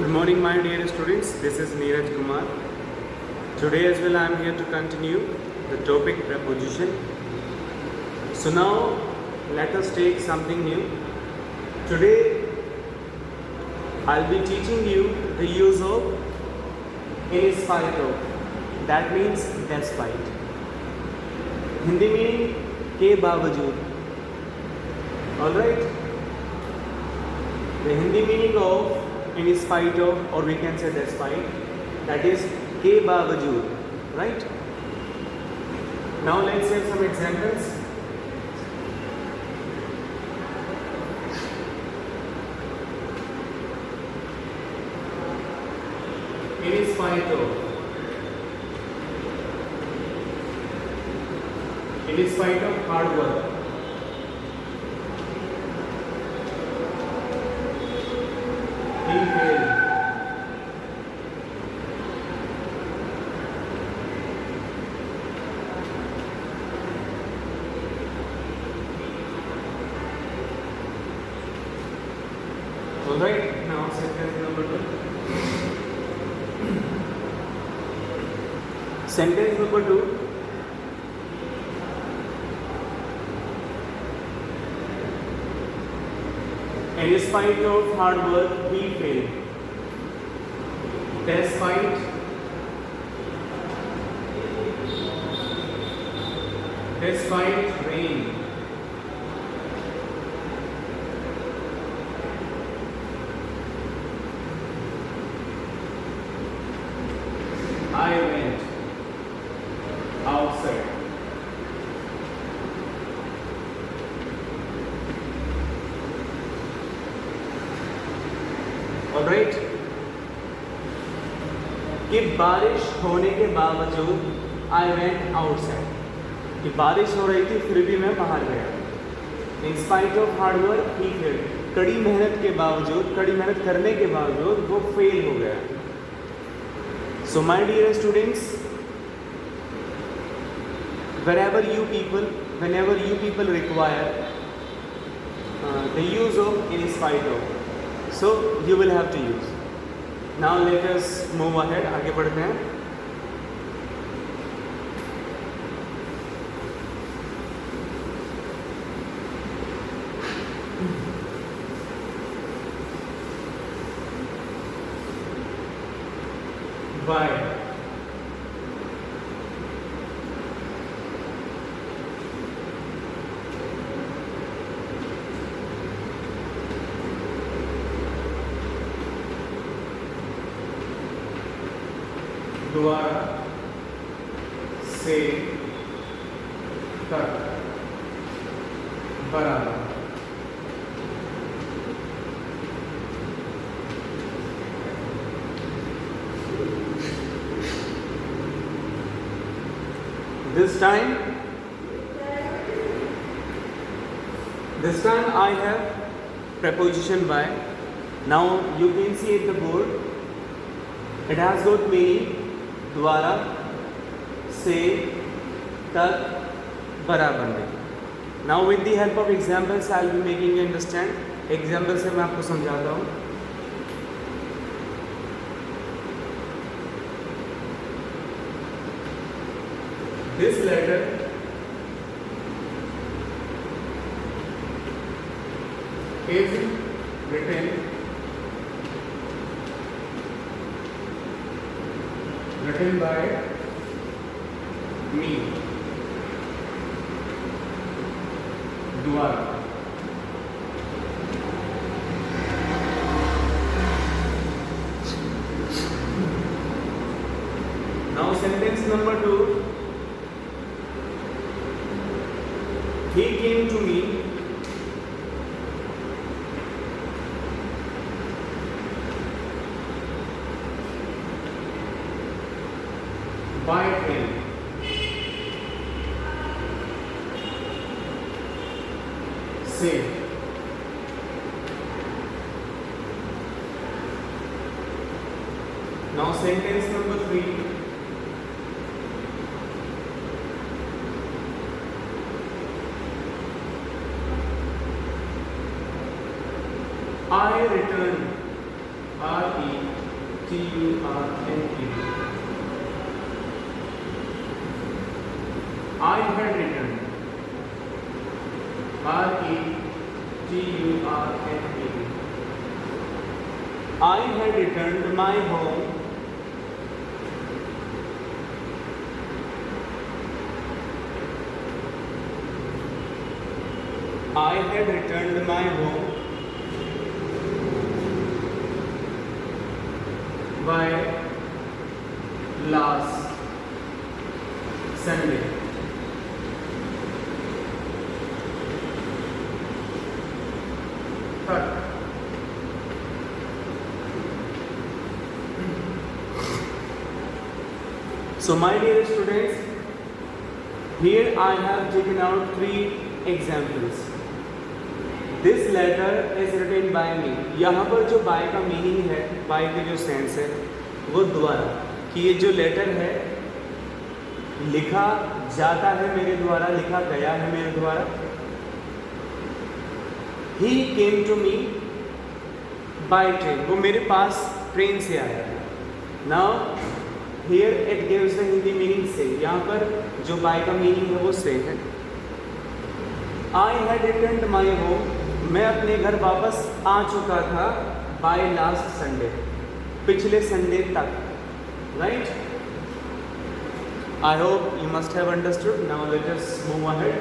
Good morning, my dear students. This is Neeraj Kumar. Today as well, I am here to continue the topic preposition. So now, let us take something new. Today, I'll be teaching you the use of in spite of. That means despite. Hindi meaning के बावजूद. All right. The Hindi meaning of in spite of, or we can say despite, that is के बावजूद, right? Now let's have some examples. In spite of, in spite of hard work, he failed. Alright, now sentence number 2. Sentence number 2. In spite of hard work, he failed. Despite rain, I went outside. Alright, कि बारिश होने के बावजूद I went outside. कि बारिश हो रही थी फिर भी मैं बाहर गया. In spite of hard work, he failed. कड़ी मेहनत के बावजूद, कड़ी मेहनत करने के बावजूद वो फेल हो गया. So my dear students, whenever you people require the use of in spite of, so you will have to use. Now let us move ahead. आगे बढ़ते हैं. Why? द्वारा से तक बराबर. This time I have preposition by. Now you can see at the board, it has got meaning द्वारा से तक बराबर में. Now with the help of examples I will be making you understand. Example से मैं आपको समझाता हूँ. This letter is written by me द्वारा. Now sentence number 2. He came to me by train. Say. Now sentence number 3. I returned R-E-T-U-R-N-E-D. I had returned. R-E-T-U-R-N-E-D. I had returned my home. I had returned my home by last Sunday. Third. So my dear students, here I have taken out 3 examples. This letter is written by me. यहाँ पर जो by का meaning है, by के जो sense है, वो द्वारा कि ये जो लेटर है लिखा जाता है मेरे द्वारा, लिखा गया है मेरे द्वारा. He came to me by train. वो मेरे पास ट्रेन से आया है. Now here it gives the Hindi meaning से. यहाँ पर जो by का मीनिंग है वो से है. I had returned my home. मैं अपने घर वापस आ चुका था बाय लास्ट संडे, पिछले संडे तक. Right? I hope you must have understood. Now let us move ahead.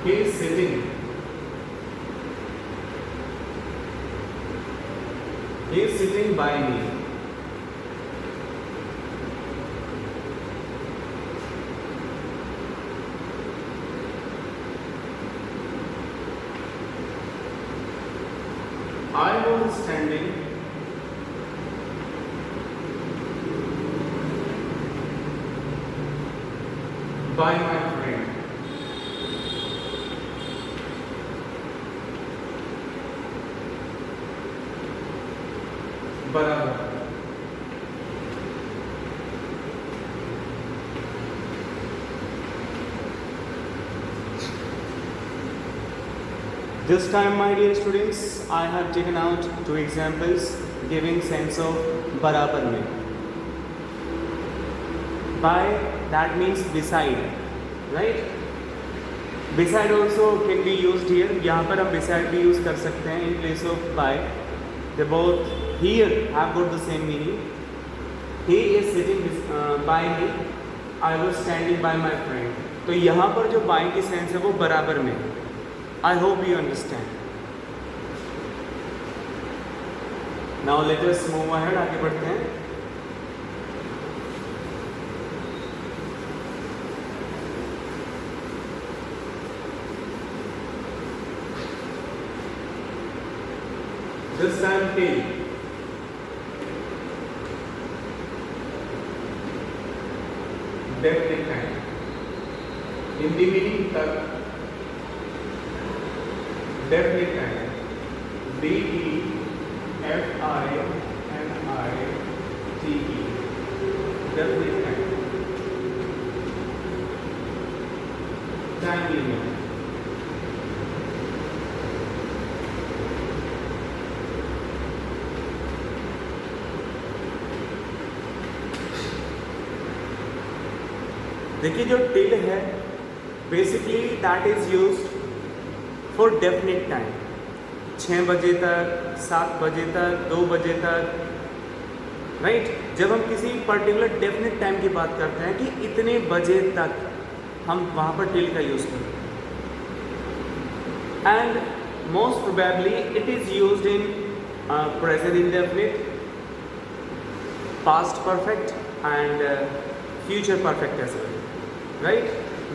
He is sitting. He is sitting by me. I was standing by my friend. बराबर. This time, my dear students, I have taken out 2 examples giving sense of बराबर में. By that means beside, right? Beside also can be used here. यहाँ पर हम beside भी use कर सकते हैं in place of by. They both here have got the same meaning. He is sitting by me. I was standing by my friend. तो यहाँ पर जो by की sense है वो बराबर में है. I hope you understand. Now let us move ahead. आगे बढ़ते हैं. This time till. Definite time. Hindi meaning तक. Definite time. D-E-F-I-N-I-T-E. Definite time. Time limit. देखिए जो टिल है basically that is used for definite time. 6 बजे तक, 7 बजे तक, 2 बजे तक. राइट? जब हम किसी पर्टिकुलर डेफिनेट टाइम की बात करते हैं कि इतने बजे तक हम वहाँ पर टिल का यूज़ करते हैं. And most probably it is used in present indefinite, past perfect and future perfect as well. Right?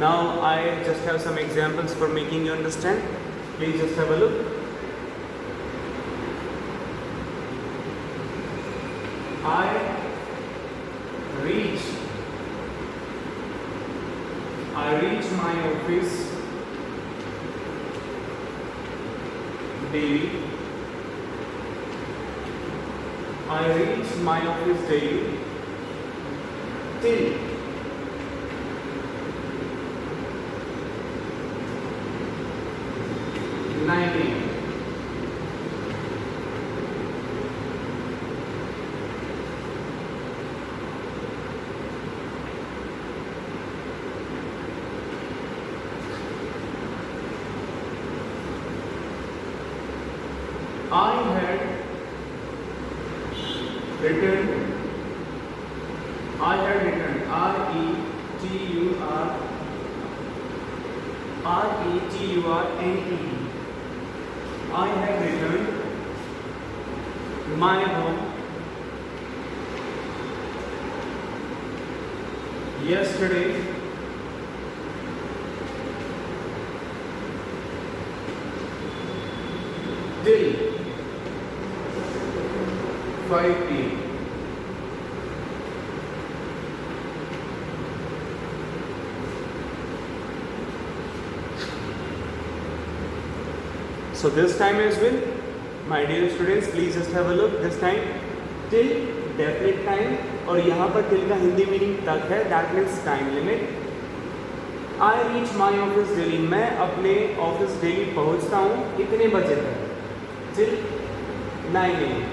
Now I just have some examples for making you understand. Please just have a look. I reached I reach my office daily. I reach my office daily till 9 a.m. I had returned RETURNE. I have returned my home yesterday till 5 p.m. So this time as well, my dear students, please just have a look. This time till definite time, और यहाँ पर till का Hindi meaning तक है, that means time limit. I reach my office daily. मैं अपने office daily पहुँचता हूँ इतने बजे तक, till 9 a.m.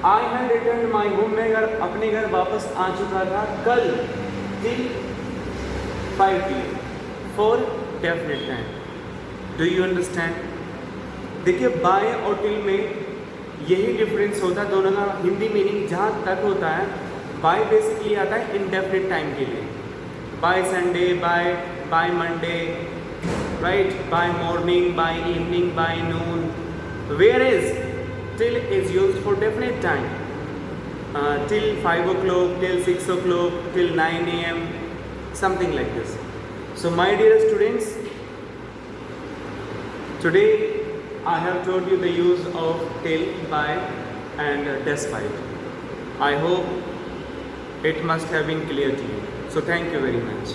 I have returned my home. मैं अपने घर वापस आ चुका था कल till 5 p.m. for definite time. Do you understand? देखिए बाय और टिल में यही डिफरेंस होता है दोनों का हिंदी मीनिंग जहाँ तक होता है. बाय बेसिकली आता है इनडेफिनिट टाइम के लिए, by Sunday, by Monday, right, by morning, by evening, by noon. Where is till is used for definite time, till 5 o'clock, till 6 o'clock, till 9 a.m. something like this. So my dear students, today I have told you the use of till, by and despite. I hope it must have been clear to you. So thank you very much.